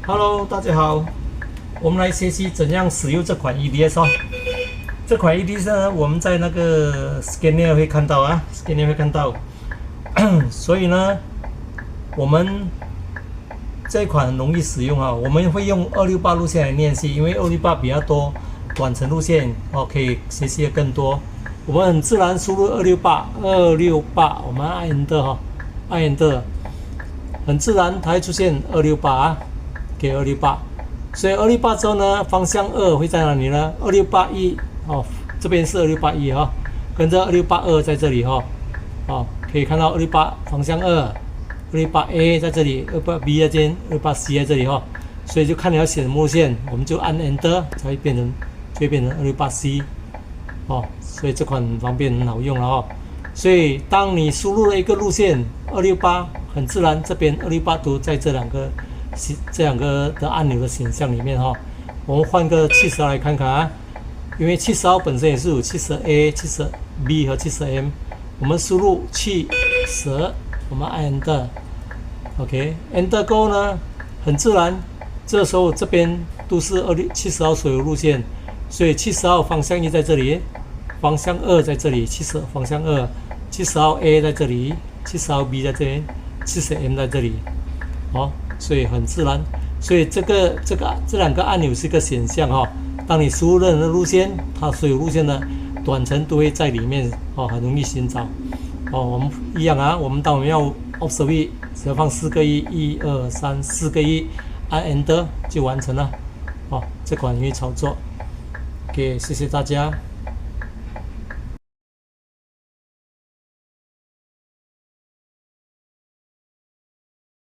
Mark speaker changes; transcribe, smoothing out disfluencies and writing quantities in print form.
Speaker 1: Hello，大家好，我们来学习怎样使用这款 EDS 哦。这款 EDS 呢，我们在那个 Scanner 会看到啊，Scanner 会看到。所以呢，我们这一款很容易使用啊。我们会用268路线来练习，因为268比较多短程路线哦，可以学习的更多。我们很自然输入268，我们按 Enter 哈，按 Enter， 很自然它会出现268啊。给268，所以268之后呢，方向2会在哪里呢？2681哦，这边是2681哈，跟着2682在这里哈，哦，可以看到268方向2，268A 在这里，268B 在这边，268C 在这里哈，所以就看你要写什么路线，我们就按 Enter 才会变成268C 哦，所以这款很方便，很好用了哈。所以当你输入了一个路线268，很自然这边268都在这两个的按钮的选项里面哈，我们换个70号来看看啊，因为70号本身也是有70A、70B 和70M， 我们输入70，我们按 Enter，OK，Enter 过后呢，很自然，这时候这边都是70号所有路线，所以70号方向1在这里，方向2在这里，70方向2，70号 A 在这里，70号 B 在这边，70M 在这里，哦。所以很自然，所以这两个按钮是一个选项哈。当你输入任何路线，它所有路线的短程都会在里面哦，很容易寻找哦。我们一样啊，当我们要 observe， 只要放4个1，1、2、3， 4个1，按 Enter 就完成了哦。这款容易操作。OK， 谢谢大家。